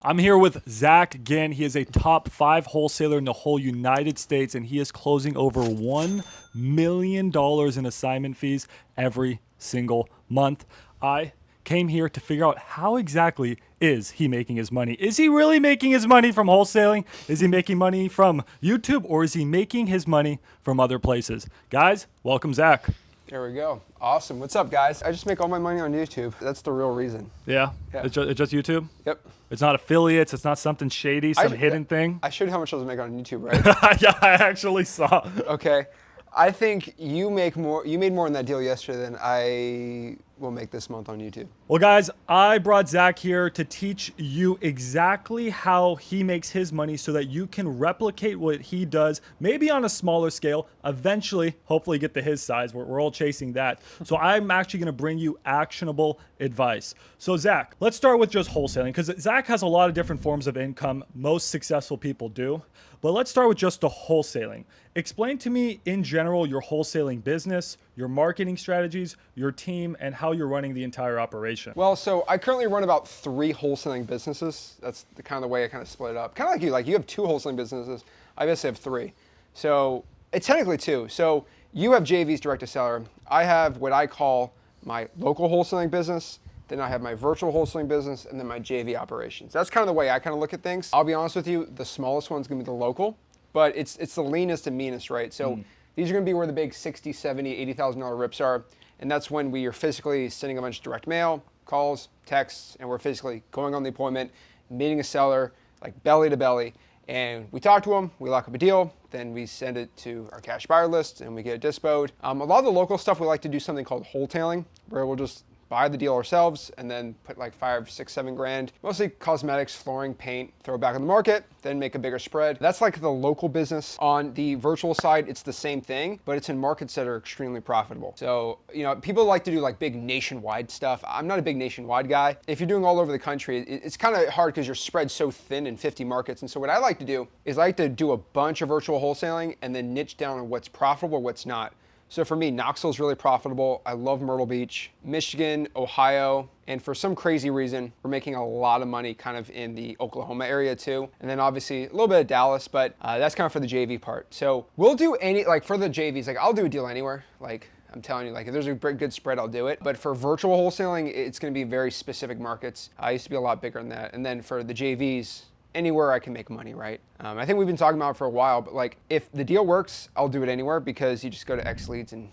I'm here with Zach Ginn. He is a top 5 wholesaler in the whole United States, and he is closing over $1 million in assignment fees every single month. I came here to figure out how exactly is he making his money. Is he really making his money from wholesaling? Is he making money from YouTube, or is he making his money from other places? Guys, welcome Zach. There we go. Awesome. What's up, guys? I just make all my money on YouTube. That's the real reason. Yeah? Yeah. It's just YouTube? Yep. It's not affiliates. It's not something shady, some hidden thing. I showed you how much I was making on YouTube, right? Yeah, I actually saw. Okay. I think you made more in that deal yesterday than I will make this month on YouTube. Well, guys, I brought Zach here to teach you exactly how he makes his money so that you can replicate what he does, maybe on a smaller scale, eventually, hopefully get to his size. We're all chasing that. So I'm actually going to bring you actionable advice. So Zach, let's start with just wholesaling, because Zach has a lot of different forms of income. Most successful people do. But let's start with just the wholesaling. Explain to me in general your wholesaling business, your marketing strategies, your team, and how you're running the entire operation. Well, so I currently run about 3 wholesaling businesses. That's the kind of the way I kind of split it up. Kind of like you. Like you have 2 wholesaling businesses. I basically have 3. So it's technically 2. So you have JV's direct to seller. I have what I call my local wholesaling business. Then I have my virtual wholesaling business, and then my JV operations. That's kind of the way I kind of look at things. I'll be honest with you, the smallest one's gonna be the local, but it's the leanest and meanest, right? So these are gonna be where the big $60,000, $70,000, $80,000 rips are, and that's when we are physically sending a bunch of direct mail, calls, texts, and we're physically going on the appointment, meeting a seller, like belly to belly, and we talk to them, we lock up a deal, then we send it to our cash buyer list, and we get it dispoed. A lot of the local stuff, we like to do something called wholetailing, where we'll just buy the deal ourselves and then put like 5, 6, 7 grand, mostly cosmetics, flooring, paint, throw it back on the market, then make a bigger spread. That's like the local business. On the virtual side, it's the same thing, but it's in markets that are extremely profitable. So, you know, people like to do like big nationwide stuff. I'm not a big nationwide guy. If you're doing all over the country, it's kind of hard because you're spread so thin in 50 markets. And so what I like to do is I like to do a bunch of virtual wholesaling and then niche down on what's profitable, what's not. So for me, Knoxville is really profitable. I love Myrtle Beach, Michigan, Ohio, and for some crazy reason, we're making a lot of money kind of in the Oklahoma area too. And then obviously a little bit of Dallas, but that's kind of for the JV part. So we'll do any, like for the JVs, like I'll do a deal anywhere. Like I'm telling you, like if there's a good spread, I'll do it. But for virtual wholesaling, it's gonna be very specific markets. I used to be a lot bigger than that. And then for the JVs, anywhere I can make money, right? I think we've been talking about it for a while, but like if the deal works, I'll do it anywhere because you just go to X Leads and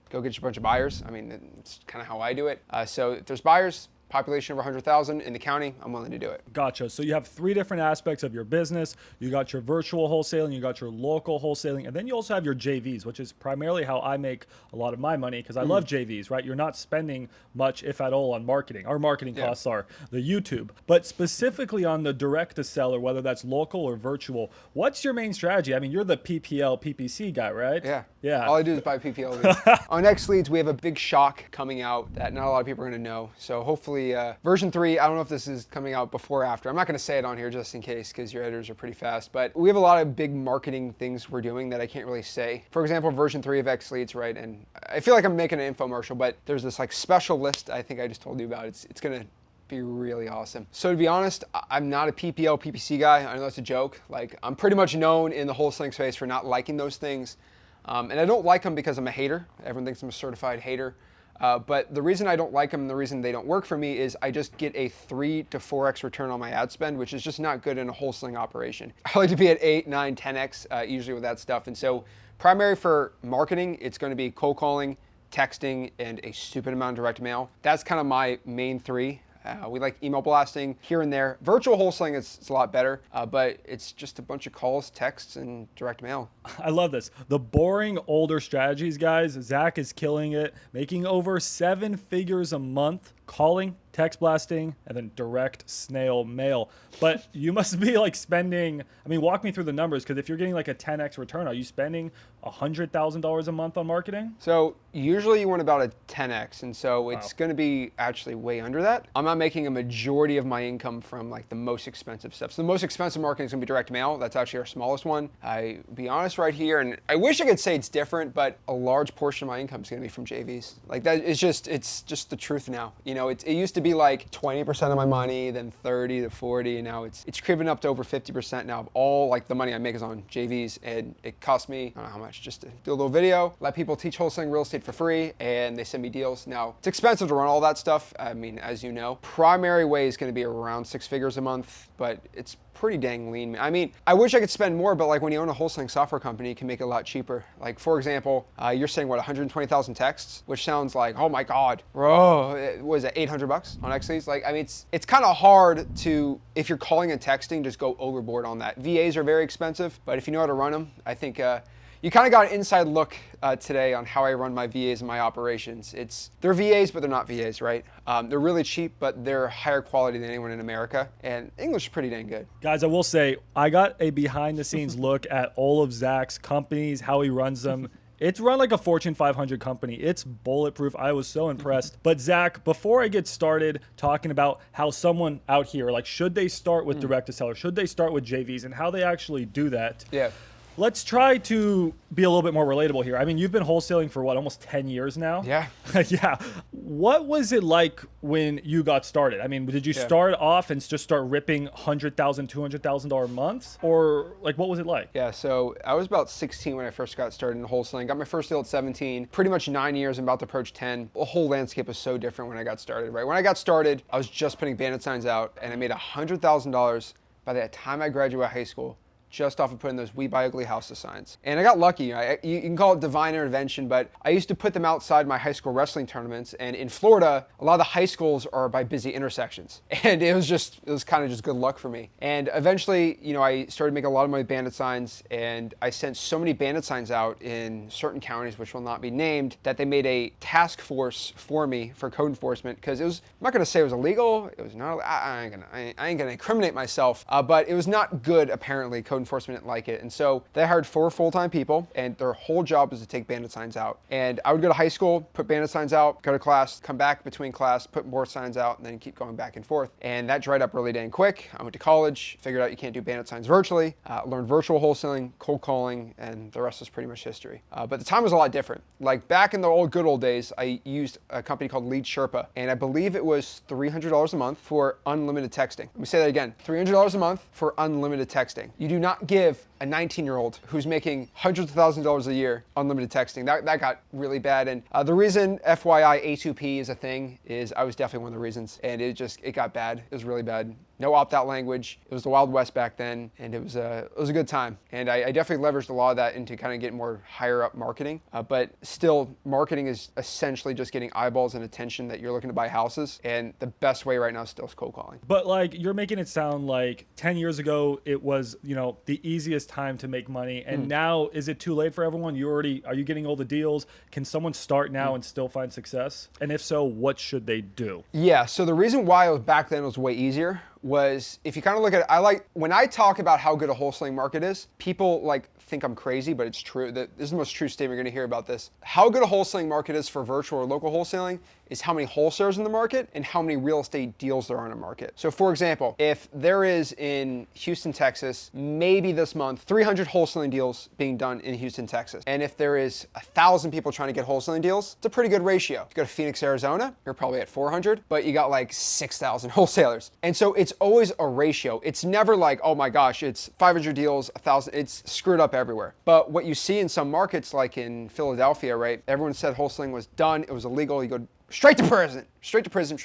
go get you a bunch of buyers. I mean, it's kind of how I do it. So if there's buyers, population of 100,000 in the county, I'm willing to do it. Gotcha. So you have 3 different aspects of your business. You got your virtual wholesaling, you got your local wholesaling, and then you also have your JVs, which is primarily how I make a lot of my money because I love JVs, right? You're not spending much, if at all, on marketing. Our marketing costs are the YouTube. But specifically on the direct to seller, whether that's local or virtual, what's your main strategy? I mean, you're the PPL, PPC guy, right? Yeah. Yeah. All I do is buy PPL leads. On X Leads, we have a big shock coming out that not a lot of people are going to know. So hopefully version 3, I don't know if this is coming out before or after. I'm not going to say it on here just in case because your editors are pretty fast. But we have a lot of big marketing things we're doing that I can't really say. For example, version 3 of X Leads, right? And I feel like I'm making an infomercial, but there's this like special list I think I just told you about. It's going to be really awesome. So to be honest, I'm not a PPL, PPC guy. I know that's a joke. Like I'm pretty much known in the wholesaling space for not liking those things. And I don't like them because I'm a hater. Everyone thinks I'm a certified hater. But the reason I don't like them and the reason they don't work for me is I just get a 3 to 4x return on my ad spend, which is just not good in a wholesaling operation. I like to be at 8, 9, 10x usually with that stuff. And so primary for marketing, it's going to be cold calling, texting, and a stupid amount of direct mail. That's kind of my main 3. We like email blasting here and there. Virtual wholesaling is a lot better, but it's just a bunch of calls, texts, and direct mail. I love this. The boring older strategies, guys. Zach is killing it, making over 7 figures a month, calling, text blasting, and then direct snail mail. But you must be like spending, I mean, walk me through the numbers, because if you're getting like a 10x return, are you spending $100,000 a month on marketing? So usually you want about a 10x, and so it's going to be actually way under that. I'm not making a majority of my income from like the most expensive stuff. So the most expensive marketing is going to be direct mail. That's actually our smallest one. I be honest right here, and I wish I could say it's different, but a large portion of my income is going to be from JVs. Like that is just, it's just the truth now. You know, it used to be like 20% of my money, then 30 to 40, and now it's creeping up to over 50% now of all like the money I make is on JVs, and it costs me, I don't know how much, just to do a little video, let people teach wholesaling real estate for free, and they send me deals. Now, it's expensive to run all that stuff. I mean, as you know, primary way is gonna be around 6 figures a month, but it's pretty dang lean. I mean, I wish I could spend more, but like when you own a wholesaling software company, you can make it a lot cheaper. Like for example, you're saying what, 120,000 texts, which sounds like, oh my God, bro, what is it, 800 bucks on Xleads? Like, I mean, it's kind of hard to, if you're calling and texting, just go overboard on that. VAs are very expensive, but if you know how to run them, I think you kind of got an inside look today on how I run my VAs and my operations. They're VAs, but they're not VAs, right? They're really cheap, but they're higher quality than anyone in America, and English is pretty dang good. Guys, I will say, I got a behind the scenes look at all of Zach's companies, how he runs them. It's run like a Fortune 500 company. It's bulletproof. I was so impressed. But Zach, before I get started talking about how someone out here, like should they start with direct to seller? Should they start with JVs and how they actually do that? Yeah. Let's try to be a little bit more relatable here. I mean, you've been wholesaling for what, almost 10 years now? Yeah. Yeah. What was it like when you got started? I mean, did you start off and just start ripping $100,000, $200,000 months? Or like, what was it like? Yeah, so I was about 16 when I first got started in wholesaling. Got my first deal at 17, pretty much 9 years, I'm about to approach 10. The whole landscape was so different when I got started, right? When I got started, I was just putting bandit signs out and I made $100,000 by the time I graduated high school, just off of putting those We Buy Ugly Houses signs. And I got lucky. You can call it divine intervention, but I used to put them outside my high school wrestling tournaments. And in Florida, a lot of the high schools are by busy intersections. And it was kind of just good luck for me. And eventually, you know, I started making a lot of my bandit signs, and I sent so many bandit signs out in certain counties, which will not be named, that they made a task force for me for code enforcement, because it was, I'm not gonna say it was illegal, it was not, I ain't gonna incriminate myself, but it was not good, apparently. Code enforcement didn't like it. And so they hired 4 full-time people, and their whole job was to take bandit signs out. And I would go to high school, put bandit signs out, go to class, come back between class, put more signs out, and then keep going back and forth. And that dried up really dang quick. I went to college, figured out you can't do bandit signs virtually, learned virtual wholesaling, cold calling, and the rest is pretty much history. But the time was a lot different. Like back in the good old days, I used a company called Lead Sherpa, and I believe it was $300 a month for unlimited texting. Let me say that again, $300 a month for unlimited texting. You do not give a 19-year-old who's making hundreds of thousands of dollars a year unlimited texting. That got really bad. And the reason FYI A2P is a thing is I was definitely one of the reasons, and it got bad. It was really bad. No opt-out language. It was the Wild West back then, and it was a good time. And I definitely leveraged a lot of that into kind of getting more higher up marketing. But still, marketing is essentially just getting eyeballs and attention that you're looking to buy houses. And the best way right now is still cold calling. But like, you're making it sound like 10 years ago, it was, you know, the easiest time to make money. And now, is it too late for everyone? Are you getting all the deals? Can someone start now and still find success? And if so, what should they do? Yeah, so the reason why it was back then was way easier was, if you kind of look at it, when I talk about how good a wholesaling market is, people like think I'm crazy, but it's true. This is the most true statement you're gonna hear about this. How good a wholesaling market is for virtual or local wholesaling is how many wholesalers in the market and how many real estate deals there are in a market. So for example, if there is in Houston, Texas, maybe this month, 300 wholesaling deals being done in Houston, Texas. And if there is 1,000 people trying to get wholesaling deals, it's a pretty good ratio. If you go to Phoenix, Arizona, you're probably at 400, but you got like 6,000 wholesalers. And so it's always a ratio. It's never like, oh my gosh, it's 500 deals, 1,000, it's screwed up everywhere. But what you see in some markets, like in Philadelphia, right? Everyone said wholesaling was done, it was illegal, you go straight to prison, straight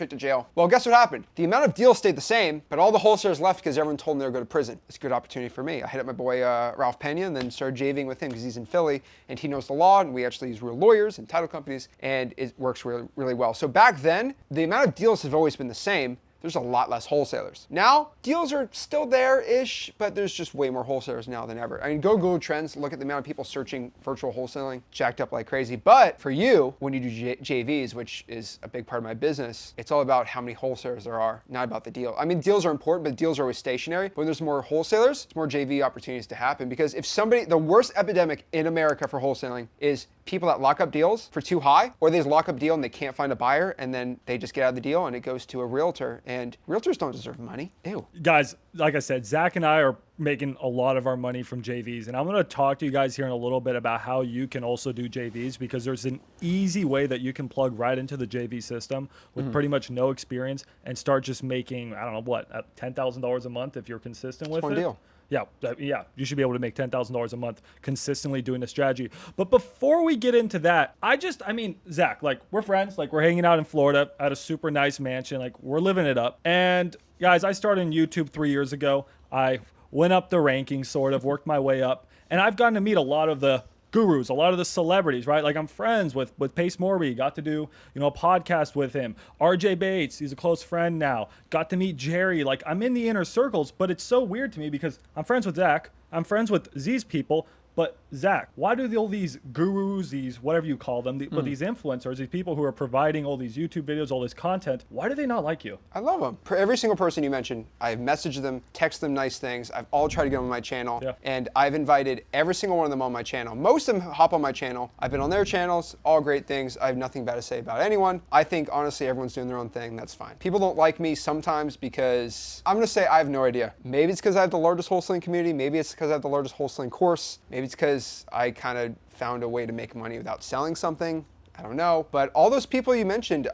to jail. Well, guess what happened? The amount of deals stayed the same, but all the wholesalers left because everyone told them they were going to prison. It's a good opportunity for me. I hit up my boy Ralph Pena and then started JVing with him because he's in Philly and he knows the law, and we actually use real lawyers and title companies, and it works really, really well. So back then, the amount of deals have always been the same. There's a lot less wholesalers. Now, deals are still there-ish, but there's just way more wholesalers now than ever. I mean, go Google Trends, look at the amount of people searching virtual wholesaling, jacked up like crazy. But for you, when you do JVs, which is a big part of my business, it's all about how many wholesalers there are, not about the deal. I mean, deals are important, but deals are always stationary. But when there's more wholesalers, there's more JV opportunities to happen. Because if the worst epidemic in America for wholesaling is people that lock up deals for too high, or they just lock up deal and they can't find a buyer, and then they just get out of the deal and it goes to a realtor. And realtors don't deserve money. Ew. Guys, like I said, Zach and I are making a lot of our money from JVs. And I'm going to talk to you guys here in a little bit about how you can also do JVs, because there's an easy way that you can plug right into the JV system with pretty much no experience and start just making, I don't know what, $10,000 a month if you're consistent with Fun it. deal. Yeah, you should be able to make $10,000 a month consistently doing the strategy. But before we get into that, I mean, Zach, like, we're friends, like, we're hanging out in Florida at a super nice mansion, like, we're living it up. And guys, I started in YouTube 3 years ago. I went up the rankings, sort of worked my way up, and I've gotten to meet a lot of the gurus, a lot of the celebrities, right? Like, I'm friends with Pace Morby, got to do, a podcast with him. RJ Bates, he's a close friend now. Got to meet Jerry. Like, I'm in the inner circles, but it's so weird to me because I'm friends with Zach. I'm friends with these people. But Zach, why do all these gurus, these whatever you call them, but these influencers, these people who are providing all these YouTube videos, all this content, why do they not like you? I love them. For every single person you mentioned, I've messaged them, text them nice things. I've all tried to get them on my channel, and I've invited every single one of them on my channel. Most of them hop on my channel. I've been on their channels, all great things. I have nothing bad to say about anyone. I think, honestly, everyone's doing their own thing. That's fine. People don't like me sometimes because, I'm going to say I have no idea. Maybe it's because I have the largest wholesaling community. Maybe it's because I have the largest wholesaling course. Maybe it's because I kind of found a way to make money without selling something. I don't know. But all those people you mentioned,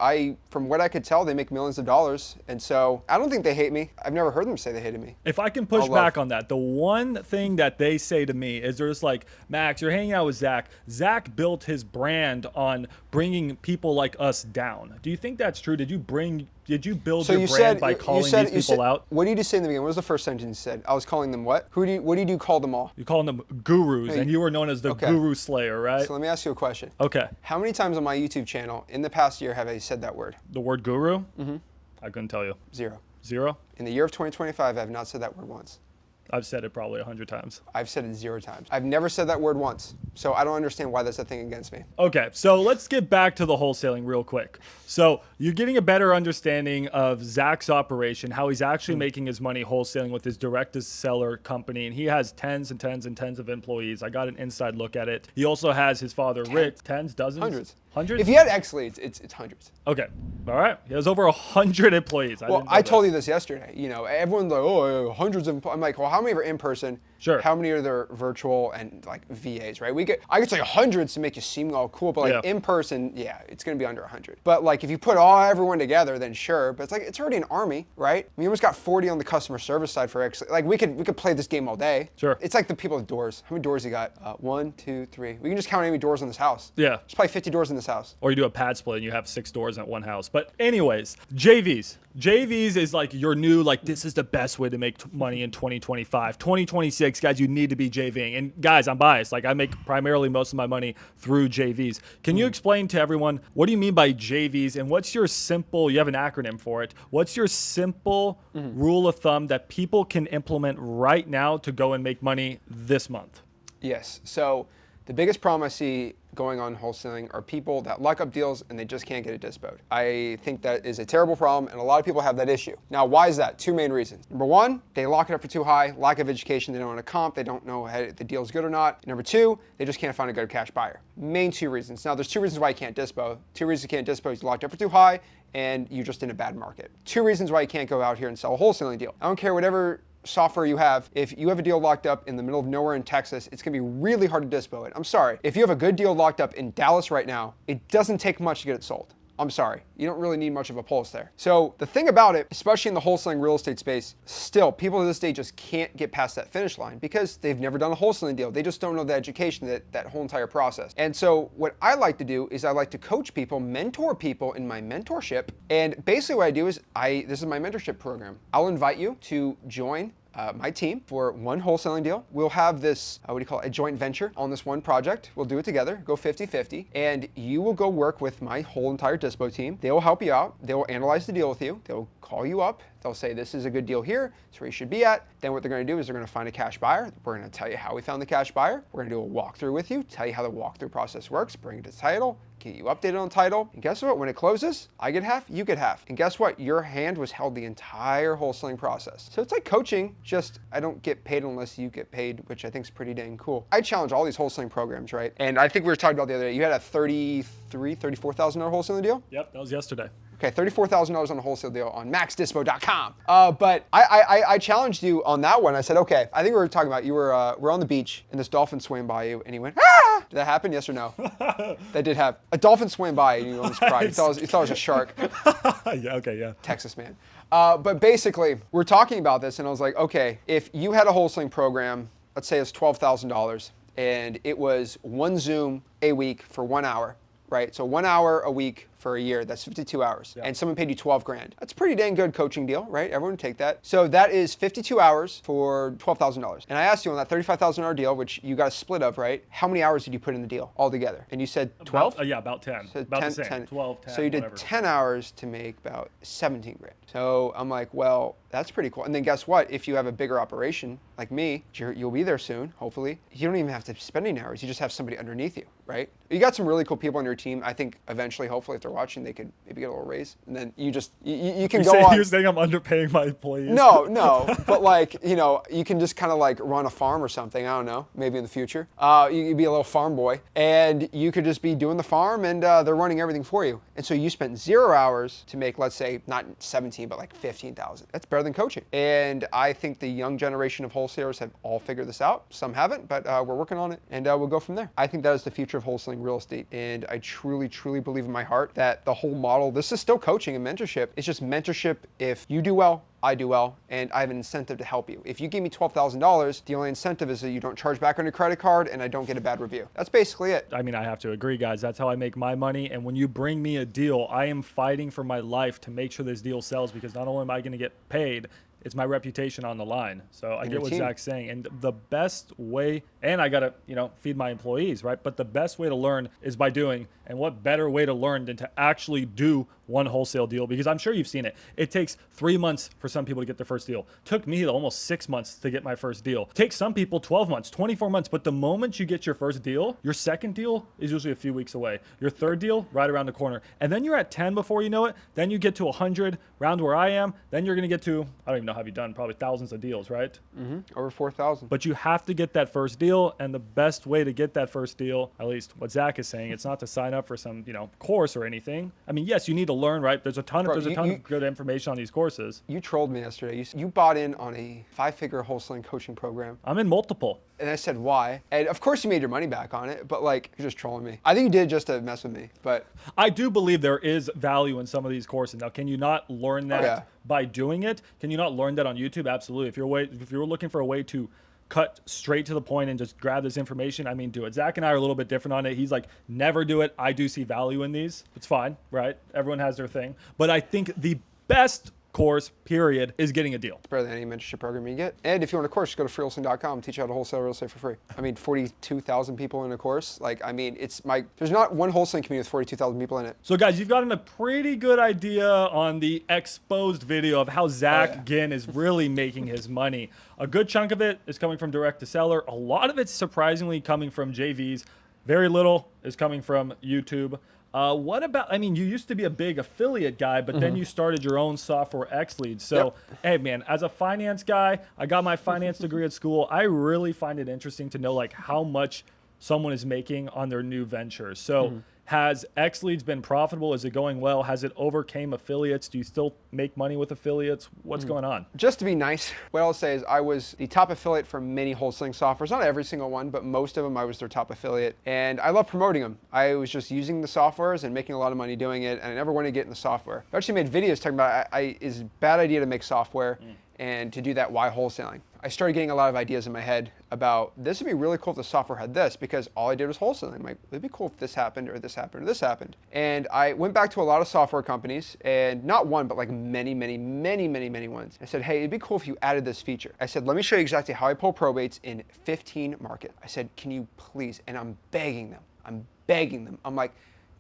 from what I could tell, they make millions of dollars. And so I don't think they hate me. I've never heard them say they hated me. If I can push back on that, the one thing that they say to me is they're just like, Max, you're hanging out with Zach. Zach built his brand on bringing people like us down. Do you think that's true? Did you build your brand by calling these people out? What did you say in the beginning? What was the first sentence you said? I was calling them what? What did you call them all? You calling them gurus, and you were known as the guru slayer, right? So let me ask you a question. Okay. How many times on my YouTube channel in the past year have I said that word? The word guru? Mm-hmm. I couldn't tell you. Zero. Zero? In the year of 2025, I have not said that word once. I've said it probably 100 times. I've said it 0 times. I've never said that word once. So I don't understand why that's a thing against me. Okay, so let's get back to the wholesaling real quick. So you're getting a better understanding of Zach's operation, how he's actually making his money wholesaling with his direct-to-seller company, and he has tens and tens and tens of employees. I got an inside look at it. He also has his father, Rick, tens, dozens? Hundreds. Hundreds? If you had X leads, it's hundreds. Okay, all right. He has over 100 employees. I told you this yesterday. Everyone's like, oh, hundreds of. I'm like, well, how many are in person? Sure. How many are there virtual and like VAs, right? I could say hundreds to make you seem all cool, but like in person, it's gonna be under 100. But like if you put everyone together, then sure. But it's already an army, right? We almost got 40 on the customer service side for X. Like we could play this game all day. Sure. It's like the people with doors. How many doors you got? 1, 2, 3. We can just count how many doors in this house. Yeah. There's probably 50 doors in this house. Or you do a pad split and you have 6 doors at one house. But anyways, JVs. JVs is like your new, like, this is the best way to make money in 2025. 2026, guys, you need to be JVing. And guys, I'm biased. Like, I make primarily most of my money through JVs. Can you explain to everyone, what do you mean by JVs? And what's your simple, you have an acronym for it. What's your simple rule of thumb that people can implement right now to go and make money this month? Yes. So the biggest problem I see going on wholesaling are people that lock up deals and they just can't get it dispoed. I think that is a terrible problem, and a lot of people have that issue. Now, why is that? 2 main reasons. Number 1, they lock it up for too high, lack of education, they don't want to comp, they don't know if the deal's good or not. Number 2, they just can't find a good cash buyer. Main 2 reasons. Now, there's 2 reasons why you can't dispo. 2 reasons you can't dispo is you locked up for too high and you're just in a bad market. 2 reasons why you can't go out here and sell a wholesaling deal. I don't care whatever software you have, if you have a deal locked up in the middle of nowhere in Texas, it's gonna be really hard to dispo it. I'm sorry. If you have a good deal locked up in Dallas right now, it doesn't take much to get it sold. I'm sorry. You don't really need much of a pulse there. So the thing about it, especially in the wholesaling real estate space, still people to this day just can't get past that finish line because they've never done a wholesaling deal. They just don't know the education, that whole entire process. And so what I like to do is I like to coach people, mentor people in my mentorship. And basically what I do is this is my mentorship program. I'll invite you to join my team for one wholesaling deal. We'll have this, a joint venture on this one project. We'll do it together, go 50-50, and you will go work with my whole entire dispo team. They will help you out. They will analyze the deal with you. They'll call you up. They'll say, this is a good deal here. It's where you should be at. Then what they're going to do is they're going to find a cash buyer. We're going to tell you how we found the cash buyer. We're going to do a walkthrough with you, tell you how the walkthrough process works, bring it to title, get you updated on title. And guess what? When it closes, I get half, you get half. And guess what? Your hand was held the entire wholesaling process. So it's like coaching, just I don't get paid unless you get paid, which I think is pretty dang cool. I challenge all these wholesaling programs, right? And I think we were talking about the other day, you had a $34,000 wholesaling deal? Yep, that was yesterday. Okay, $34,000 on a wholesale deal on maxdispo.com. But I challenged you on that one. I said, okay, I think we were talking about you we're on the beach and this dolphin swam by you and he went, ah! Did that happen? Yes or no? That did happen. A dolphin swam by and you almost cried. You thought it was a shark. Yeah, okay, yeah. Texas man. But basically, we're talking about this and I was like, okay, if you had a wholesaling program, let's say it's $12,000 and it was one Zoom a week for 1 hour, right? So 1 hour a week for a year, that's 52 hours. Yeah. And someone paid you 12 grand. That's a pretty dang good coaching deal, right? Everyone would take that. So that is 52 hours for $12,000. And I asked you on that $35,000 deal, which you got a split of, right? How many hours did you put in the deal altogether? And you said 12? Yeah, about 10. So about 10, the same. 10. 12, 10, So you did whatever. 10 hours to make about 17 grand. So I'm like, well, that's pretty cool. And then guess what? If you have a bigger operation like me, you'll be there soon, hopefully. You don't even have to spend any hours. You just have somebody underneath you, right? You got some really cool people on your team. I think eventually, hopefully, if they're watching, they could maybe get a little raise. And then you can go on. You're saying I'm underpaying my employees? No, but like, you can just kind of like run a farm or something. I don't know, maybe in the future. You could be a little farm boy and you could just be doing the farm and they're running everything for you. And so you spent 0 hours to make, let's say, not 17, but like 15,000. That's better than coaching. And I think the young generation of wholesalers have all figured this out. Some haven't, but we're working on it and we'll go from there. I think that is the future of wholesaling real estate. And I truly, truly believe in my heart that the whole model, this is still coaching and mentorship. It's just mentorship if you do well, I do well, and I have an incentive to help you. If you give me $12,000, the only incentive is that you don't charge back on your credit card and I don't get a bad review. That's basically it. I mean, I have to agree, guys. That's how I make my money. And when you bring me a deal, I am fighting for my life to make sure this deal sells because not only am I going to get paid, it's my reputation on the line. So I get what Zach's saying. And the best way, and I got to, feed my employees, right? But the best way to learn is by doing. And what better way to learn than to actually do one wholesale deal? Because I'm sure you've seen it. It takes 3 months for some people to get their first deal. Took me almost 6 months to get my first deal. Takes some people 12 months, 24 months. But the moment you get your first deal, your second deal is usually a few weeks away. Your third deal, right around the corner. And then you're at 10 before you know it. Then you get to 100, round where I am. Then you're going to get to, I don't even know how you've done, probably thousands of deals, right? Mm-hmm. Over 4,000. But you have to get that first deal. And the best way to get that first deal, at least what Zach is saying, it's not to sign up for some, course or anything. I mean, yes, you need to learn, right? There's a ton of good information on these courses. You trolled me yesterday. You bought in on a 5-figure wholesaling coaching program. I'm in multiple. And I said, why? And of course you made your money back on it, but like, you're just trolling me. I think you did just to mess with me, but. I do believe there is value in some of these courses. Now, can you not learn that by doing it? Can you not learn that on YouTube? Absolutely. If you're looking for a way to cut straight to the point and just grab this information, I mean, do it. Zach and I are a little bit different on it. He's like, never do it. I do see value in these. It's fine, right? Everyone has their thing. But I think the best course, period, is getting a deal. It's better than any mentorship program you get. And if you want a course, just go to freewholesaling.com, teach you how to wholesale real estate for free. I mean, 42,000 people in a course. There's not one wholesaling community with 42,000 people in it. So guys, you've gotten a pretty good idea on the exposed video of how Zach Ginn is really making his money. A good chunk of it is coming from direct to seller. A lot of it's surprisingly coming from JVs. Very little is coming from YouTube. What about, you used to be a big affiliate guy, but then you started your own software X Leads. So, hey man, as a finance guy, I got my finance degree at school. I really find it interesting to know how much someone is making on their new ventures. So has X Leads been profitable? Is it going well? Has it overcame affiliates? Do you still make money with affiliates? What's going on? Just to be nice, what I'll say is I was the top affiliate for many wholesaling softwares. Not every single one, but most of them I was their top affiliate. And I love promoting them. I was just using the softwares and making a lot of money doing it. And I never wanted to get in the software. I actually made videos talking about it's a bad idea to make software. And to do that, why wholesaling? I started getting a lot of ideas in my head about this would be really cool if the software had this, because all I did was wholesaling. I'm like, it'd be cool if this happened or this happened or this happened. And I went back to a lot of software companies, and not one, but like many ones. I said, hey, it'd be cool if you added this feature. I said, let me show you exactly how I pull probates in 15 markets. I said, can you please? And I'm begging them. I'm like,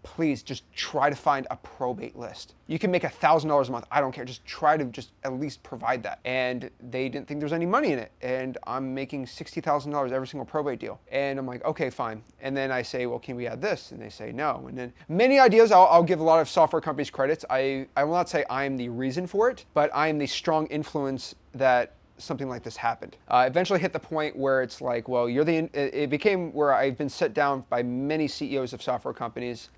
please just try to find a probate list. You can make $1,000 a month. I don't care. Just try to just at least provide that. And they didn't think there was any money in it. And I'm making $60,000 every single probate deal. And I'm like, okay, fine. And then I say, well, can we add this? And they say no. And then many ideas, I'll give a lot of software companies credits. I will not say I am the reason for it, but I am the strong influence that something like this happened. Eventually hit the point where it's like, well, it became where I've been set down by many CEOs of software companies,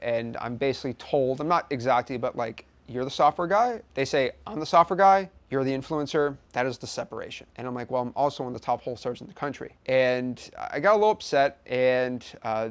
and I'm basically told, I'm not exactly, but like, you're the software guy. They say, I'm the software guy. You're the influencer. That is the separation. And I'm like, well, I'm also one of the top wholesalers in the country. And I got a little upset. And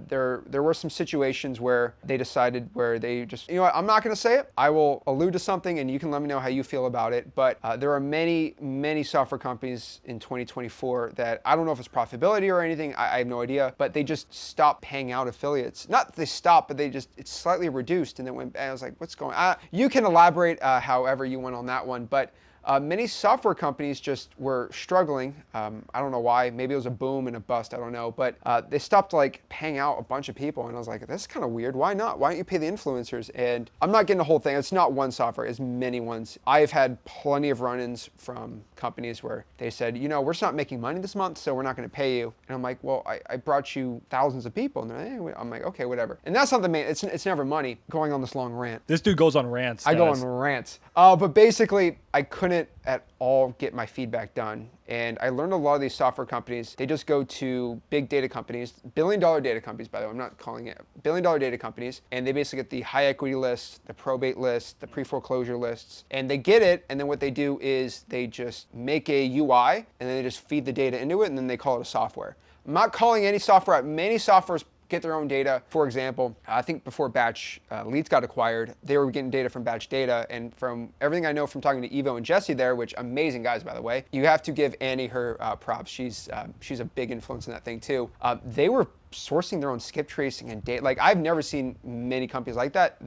there were some situations where they decided where they just, you know what, I'm not going to say it. I will allude to something and you can let me know how you feel about it. But there are many, many software companies in 2024 that I don't know if it's profitability or anything. I have no idea. But they just stopped paying out affiliates. Not that they stopped, but it's slightly reduced. And then went, and I was like, what's going on? You can elaborate however you want on that one. But many software companies just were struggling. I don't know why. Maybe it was a boom and a bust. I don't know. But they stopped like paying out a bunch of people. And I was like, this is kind of weird. Why not? Why don't you pay the influencers? And I'm not getting the whole thing. It's not one software. It's many ones. I've had plenty of run-ins from companies where they said, you know, we're just not making money this month, so we're not going to pay you. And I'm like, well, I brought you thousands of people. And they're like, I'm like, okay, whatever. And that's not the main. It's never money. Going on this long rant. This dude goes on rants. I go on rants. But basically, I couldn't at all get my feedback done. And I learned a lot of these software companies, they just go to big data companies, billion-dollar data companies, by the way, I'm not calling it billion-dollar data companies, and they basically get the high equity list, the probate list, the pre-foreclosure lists, and they get it, and then what they do is they just make a UI, and then they just feed the data into it, and then they call it a software. I'm not calling any software out. Many softwares get their own data. For example, I think before Batch Leads got acquired, they were getting data from Batch Data. And from everything I know from talking to Evo and Jesse there, which amazing guys, by the way, you have to give Annie her props. She's a big influence in that thing too. They were sourcing their own skip tracing and data. Like I've never seen many companies like that.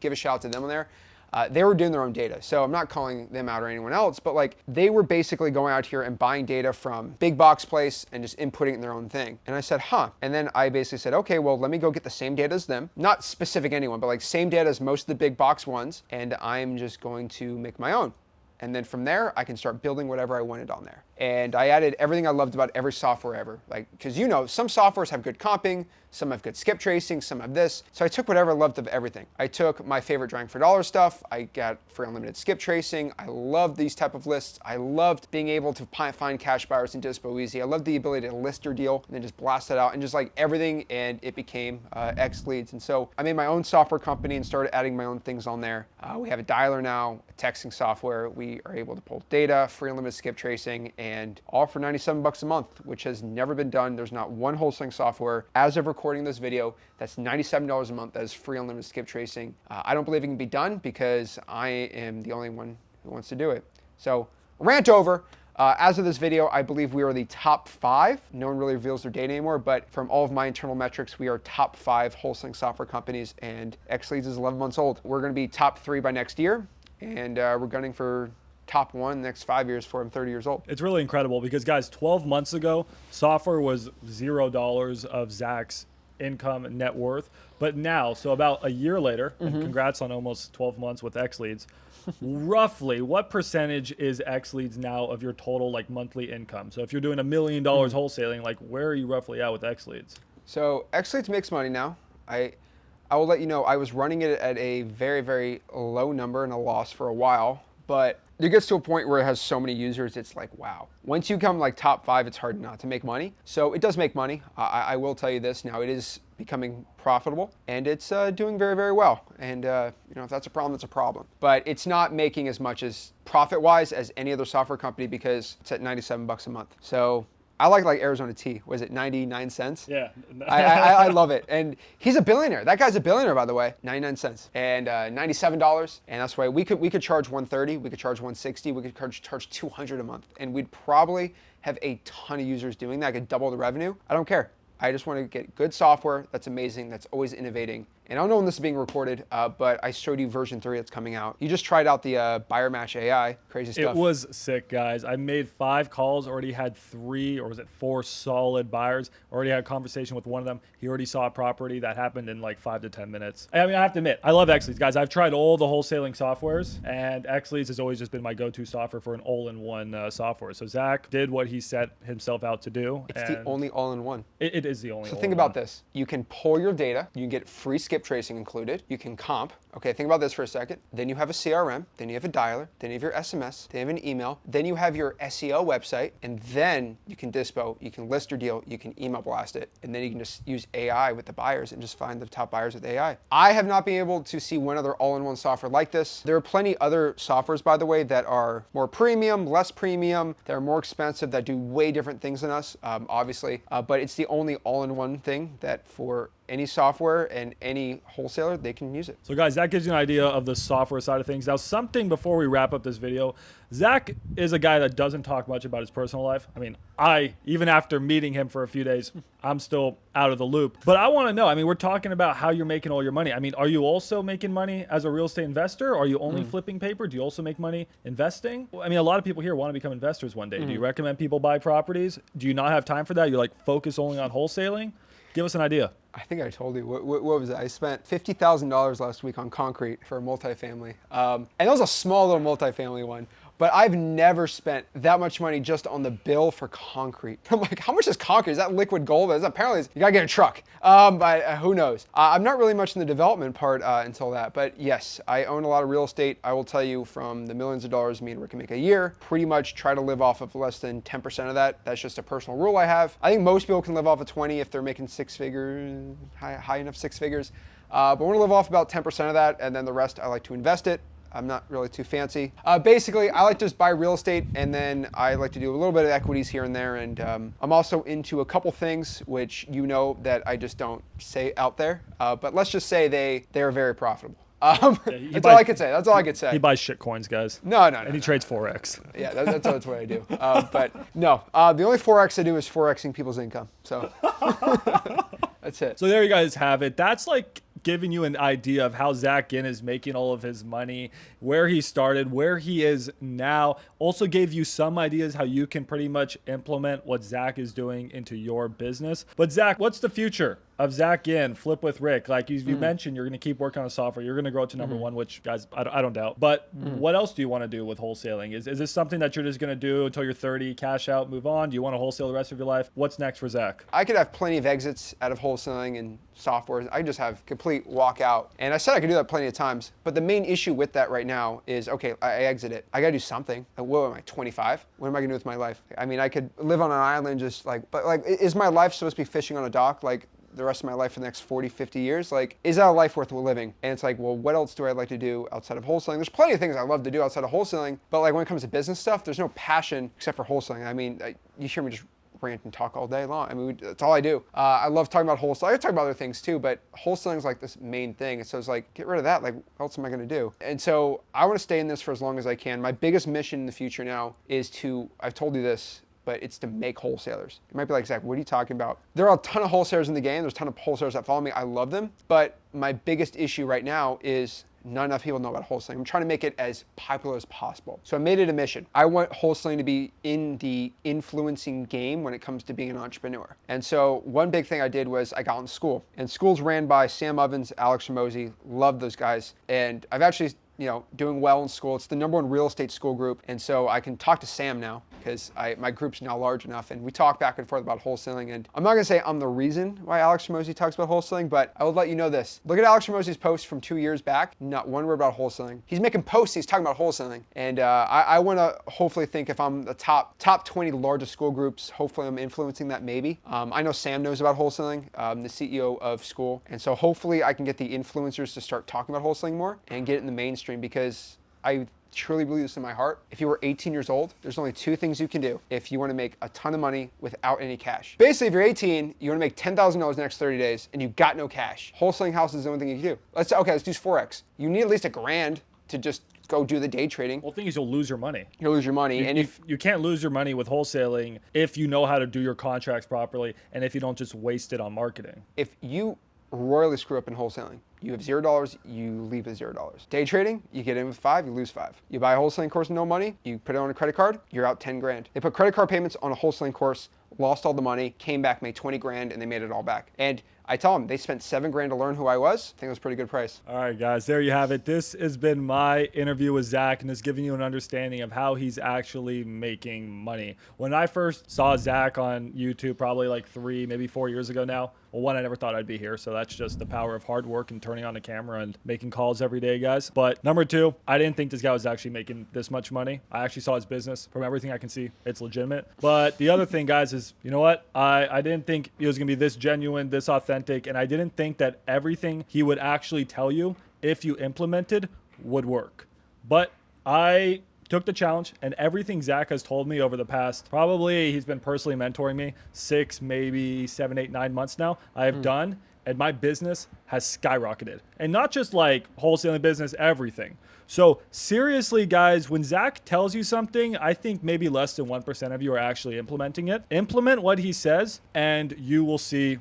Give a shout out to them on there. They were doing their own data. So I'm not calling them out or anyone else, but like they were basically going out here and buying data from big box place and just inputting it in their own thing. And I said, huh. And then I basically said, okay, well, let me go get the same data as them. Not specific anyone, but like same data as most of the big box ones. And I'm just going to make my own. And then from there, I can start building whatever I wanted on there. And I added everything I loved about every software ever. Like, because you know, some softwares have good comping, some have good skip tracing, some have this. So I took whatever I loved of everything. I took my favorite drawing for dollar stuff. I got free unlimited skip tracing. I loved these type of lists. I loved being able to find cash buyers in Dispo Easy. I loved the ability to list your deal and then just blast it out and just like everything. And it became X Leads. And so I made my own software company and started adding my own things on there. We have a dialer now, a texting software. We are able to pull data, free unlimited skip tracing, and all for $97 a month, which has never been done. There's not one wholesaling software as of recording this video that's $97 a month that is free unlimited skip tracing. I don't believe it can be done because I am the only one who wants to do it. So rant over. As of this video, I believe we are the top 5. No one really reveals their data anymore, but from all of my internal metrics, we are top 5 wholesaling software companies, and X Leads is 11 months old. We're going to be top 3 by next year, and we're gunning for top 1 next 5 years before I'm 30 years old. It's really incredible because, guys, 12 months ago, software was $0 of Zach's income and net worth. But now, so about a year later, and congrats on almost 12 months with X Leads, roughly what percentage is X Leads now of your total like monthly income? So if you're doing $1 million wholesaling, like where are you roughly at with X Leads? So X Leads makes money now. I will let you know, I was running it at a very, very low number and a loss for a while, but it gets to a point where it has so many users, it's like, wow. Once you come like top 5, it's hard not to make money. So it does make money. I will tell you this now, it is becoming profitable and it's doing very, very well. And you know, if that's a problem, that's a problem. But it's not making as much as profit-wise as any other software company because it's at $97 a month. So I like Arizona tea. Was it 99 cents? Yeah. I love it. And he's a billionaire. That guy's a billionaire, by the way. 99 cents and $97. And that's why we could charge 130. We could charge 160. We could charge 200 a month. And we'd probably have a ton of users doing that. I could double the revenue. I don't care. I just want to get good software that's amazing, that's always innovating. And I don't know when this is being recorded, but I showed you version 3 that's coming out. You just tried out the buyer match AI, crazy stuff. It was sick, guys. I made 5 calls, already had 3 or was it 4 solid buyers. Already had a conversation with one of them. He already saw a property that happened in like 5 to 10 minutes. I mean, I have to admit, I love X Leads, guys. I've tried all the wholesaling softwares, and X Leads has always just been my go-to software for an all-in-one software. So Zach did what he set himself out to do. It's the only all-in-one. It is the only. So think about this. You can pull your data. You can get free skip tracing included. You can comp, Okay, think about this for a second. Then you have a CRM, then you have a dialer, then you have your SMS, then you have an email, then you have your SEO website, and then you can dispo, you can list your deal, you can email blast it, and then you can just use AI with the buyers and just find the top buyers with AI. I have not been able to see one other all-in-one software like this. There are plenty other softwares, by the way, that are more premium, less premium, that are more expensive, that do way different things than us, obviously, but it's the only all-in-one thing that for any software and any wholesaler, they can use it. So guys, that gives you an idea of the software side of things. Now, something before we wrap up this video, Zach is a guy that doesn't talk much about his personal life. I mean, even after meeting him for a few days, I'm still out of the loop. But I want to know, I mean, we're talking about how you're making all your money. I mean, are you also making money as a real estate investor? Are you only flipping paper? Do you also make money investing? I mean, a lot of people here want to become investors one day. Do you recommend people buy properties? Do you not have time for that? You're like focus only on wholesaling? Give us an idea. I think I told you, what was it? I spent $50,000 last week on concrete for a multifamily. And that was a small little multifamily one. But I've never spent that much money just on the bill for concrete. I'm like, how much is concrete? Is that liquid gold? Apparently, you gotta get a truck. But who knows? I'm not really much in the development part until that. But yes, I own a lot of real estate. I will tell you, from the millions of dollars me and Rick can make a year, pretty much try to live off of less than 10% of that. That's just a personal rule I have. I think most people can live off of 20 if they're making six figures, high enough six figures. But we're gonna live off about 10% of that, and then the rest I like to invest it. I'm not really too fancy. Basically, I like to just buy real estate, and then I like to do a little bit of equities here and there. And I'm also into a couple things which you know that I just don't say out there. But let's just say they are very profitable. That's all I could say. That's all I could say. He buys shit coins, guys. No. And he trades Forex. Yeah, that's what I do. But no, the only Forex I do is Forexing people's income. So that's it. So there you guys have it. That's like giving you an idea of how Zach Ginn is making all of his money, where he started, where he is now. Also gave you some ideas how you can pretty much implement what Zach is doing into your business. But Zach, what's the future of Zach Ginn, Flip with Rick? Like you mentioned, you're going to keep working on software. You're going to grow it to number one, which, guys, I don't doubt. But what else do you want to do with wholesaling? Is this something that you're just going to do until you're 30, cash out, move on? Do you want to wholesale the rest of your life? What's next for Zach? I could have plenty of exits out of wholesaling and software. I just have complete walkout. And I said I could do that plenty of times. But the main issue with that right now is, okay, I exit it. I got to do something. What am I, 25? What am I going to do with my life? I mean, I could live on an island just like, but like, is my life supposed to be fishing on a dock like the rest of my life for the next 40, 50 years? Like, is that a life worth living? And it's like, well, what else do I like to do outside of wholesaling? There's plenty of things I love to do outside of wholesaling, but like when it comes to business stuff, there's no passion except for wholesaling. I mean, you hear me just rant and talk all day long. I mean, that's all I do. I love talking about wholesale. I talk about other things too, but wholesaling is like this main thing. So it's like, get rid of that. Like, what else am I going to do? And so I want to stay in this for as long as I can. My biggest mission in the future now is to, I've told you this, but it's to make wholesalers. You might be like, Zach, what are you talking about? There are a ton of wholesalers in the game. There's a ton of wholesalers that follow me. I love them. But my biggest issue right now is not enough people know about wholesaling. I'm trying to make it as popular as possible. So I made it a mission. I want wholesaling to be in the influencing game when it comes to being an entrepreneur. And so one big thing I did was I got in school. And school's ran by Sam Ovens, Alex Ramosi. Love those guys. And I've actually, doing well in school. It's the #1 real estate school group. And so I can talk to Sam now because my group's now large enough, and we talk back and forth about wholesaling. And I'm not gonna say I'm the reason why Alex Ramosi talks about wholesaling, but I will let you know this. Look at Alex Ramosi's posts from 2 years back, not one word about wholesaling. He's making posts, he's talking about wholesaling. And I wanna hopefully think if I'm the top 20 largest school groups, hopefully I'm influencing that maybe. I know Sam knows about wholesaling, the CEO of school. And so hopefully I can get the influencers to start talking about wholesaling more and get it in the mainstream, because I truly believe this in my heart. If you were 18 years old, there's only 2 things you can do if you want to make a ton of money without any cash. Basically, if you're 18, you want to make $10,000 the next 30 days and you got no cash. Wholesaling house is the only thing you can do. Let's do Forex. You need at least $1,000 to just go do the day trading. Well, the thing is, you'll lose your money. You'll lose your money. And if you can't lose your money with wholesaling if you know how to do your contracts properly and if you don't just waste it on marketing. If you royally screw up in wholesaling, you have $0, you leave with $0. Day trading, you get in with 5, you lose 5. You buy a wholesaling course with no money, you put it on a credit card, you're out 10 grand. They put credit card payments on a wholesaling course, lost all the money, came back, made 20 grand, and they made it all back. And I tell them they spent 7 grand to learn who I was. I think it was a pretty good price. All right, guys, there you have it. This has been my interview with Zach, and it's giving you an understanding of how he's actually making money. When I first saw Zach on YouTube, probably like 3, maybe 4 years ago now, well, one, I never thought I'd be here. So that's just the power of hard work and turning turning on the camera and making calls every day, guys. But number two, I didn't think this guy was actually making this much money. I actually saw his business. From everything I can see, it's legitimate. But the other thing, guys, is, you know what? I didn't think he was going to be this genuine, this authentic, and I didn't think that everything he would actually tell you, if you implemented, would work. But I took the challenge, and everything Zach has told me over the past, probably he's been personally mentoring me 6, maybe 7, 8, 9 months now, I have done, and my business has skyrocketed. And not just like wholesaling business, everything. So seriously, guys, when Zach tells you something, I think maybe less than 1% of you are actually implementing it. Implement what he says, and you will see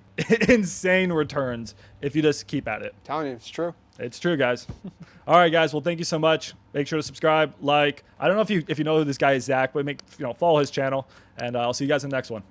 insane returns if you just keep at it. I'm telling you, it's true. It's true, guys. All right, guys. Well, thank you so much. Make sure to subscribe, like. I don't know if you know who this guy is, Zach, but follow his channel, and I'll see you guys in the next one.